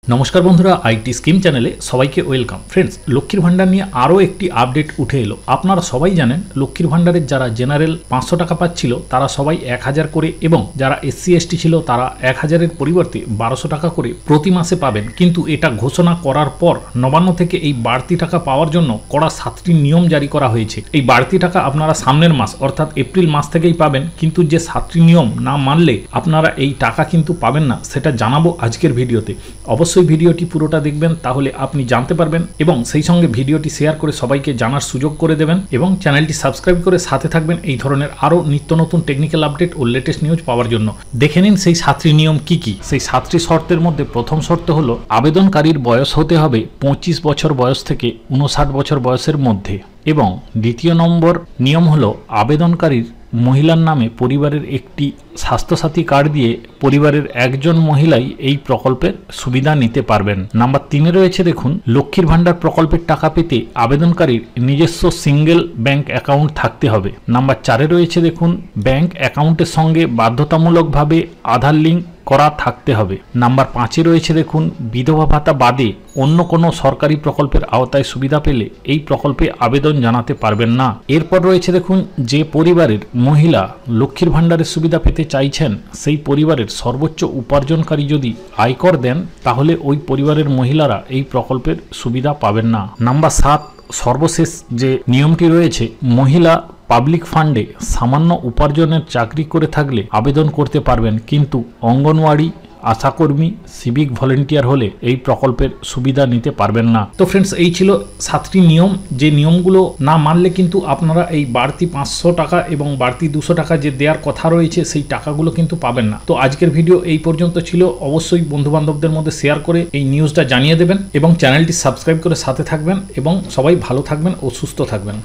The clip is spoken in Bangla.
नमस्कार बंधुरा आईटी स्कीम चैनेले सबाइके वेलकाम। फ्रेंड्स, लक्ष्मीर भाण्डार निये आरो एकटी अपडेट उठे एलो। आपनारा सबाई जानेन लक्ष्मीर भाण्डारेर जारा जेनारेल 500 टाका पाচ্ছিল तारा सबाई 1000 करे एबं जारा एससी एसटी छिलो तारा 1000 এর পরিবর্তে 1200 টাকা করে প্রতি মাসে পাবেন। কিন্তু এটা ঘোষণা করার পর নবান্ন থেকে এই বাড়তি টাকা পাওয়ার জন্য কড়া 7টি নিয়ম জারি করা হয়েছে। এই বাড়তি টাকা আপনারা সামনের মাস অর্থাৎ এপ্রিল মাস থেকেই পাবেন, কিন্তু যে 7টি নিয়ম না মানলে আপনারা এই টাকা কিন্তু পাবেন না, সেটা জানাবো আজকের ভিডিওতে। অবশ্যই ভিডিওটি পুরোটা দেখবেন, তাহলে আপনি জানতে পারবেন এবং সেই সঙ্গে ভিডিওটি শেয়ার করে সবাইকে জানার সুযোগ করে দেবেন এবং চ্যানেলটি সাবস্ক্রাইব করে সাথে থাকবেন এই ধরনের আরো নিত্য নতুন টেকনিক্যাল আপডেট ও লেটেস্ট নিউজ পাওয়ার জন্য। দেখে নিন সেই 7টি নিয়ম কি কি। সেই 7টি শর্তের মধ্যে প্রথম শর্ত হলো আবেদনকারীর বয়স হতে হবে 25 বছর বয়স থেকে 59 বছর বয়সের মধ্যে এবং দ্বিতীয় নম্বর নিয়ম হলো আবেদনকারীর মহিলার নামে পরিবারের একটি স্বাস্থ্যসাথী কার্ড দিয়ে পরিবারের একজন মহিলাই এই প্রকল্পের সুবিধা নিতে পারবেন। নাম্বার 3-এ রয়েছে দেখুন, লক্ষ্মীর ভাণ্ডার প্রকল্পের টাকা পেতে আবেদনকারীর নিজস্ব সিঙ্গেল ব্যাংক অ্যাকাউন্ট থাকতে হবে। নাম্বার 4-এ রয়েছে দেখুন, ব্যাংক অ্যাকাউন্টের সঙ্গে বাধ্যতামূলকভাবে আধার লিঙ্ক করা থাকতে হবে। নাম্বার 5-এ রয়েছে দেখুন, বিধবা ভাতা বাদে অন্য কোনো সরকারি প্রকল্পের আওতায় সুবিধা পেলে এই প্রকল্পে আবেদন জানাতে পারবেন না। এরপর রয়েছে দেখুন, যে পরিবারের মহিলা লক্ষ্মীর ভাণ্ডারের সুবিধা পেতে চাইছেন সেই পরিবারের সর্বোচ্চ উপার্জনকারী যদি আয়কর দেন তাহলে ওই পরিবারের মহিলারা এই প্রকল্পের সুবিধা পাবেন না। নাম্বার 7 সর্বশেষ যে নিয়মটি রয়েছে, মহিলা পাবলিক ফান্ডে সামান্য উপার্জনের চাকরি করে থাকলে আবেদন করতে পারবেন, কিন্তু অঙ্গনওয়াড়ি আশাকর্মী সিভিক ভলেন্টিয়ার হলে এই প্রকল্পের সুবিধা নিতে পারবেন না। তো ফ্রেন্ডস, এই ছিল 7টি নিয়ম। যে নিয়মগুলো না মানলে কিন্তু আপনারা এই বাড়তি 500 টাকা এবং বাড়তি 200 টাকা যে দেওয়ার কথা রয়েছে সেই টাকাগুলো কিন্তু পাবেন না। তো আজকের ভিডিও এই পর্যন্ত ছিল। অবশ্যই বন্ধু বান্ধবদের মধ্যে শেয়ার করে এই নিউজটা জানিয়ে দেবেন এবং চ্যানেলটি সাবস্ক্রাইব করে সাথে থাকবেন এবং সবাই ভালো থাকবেন ও সুস্থ থাকবেন।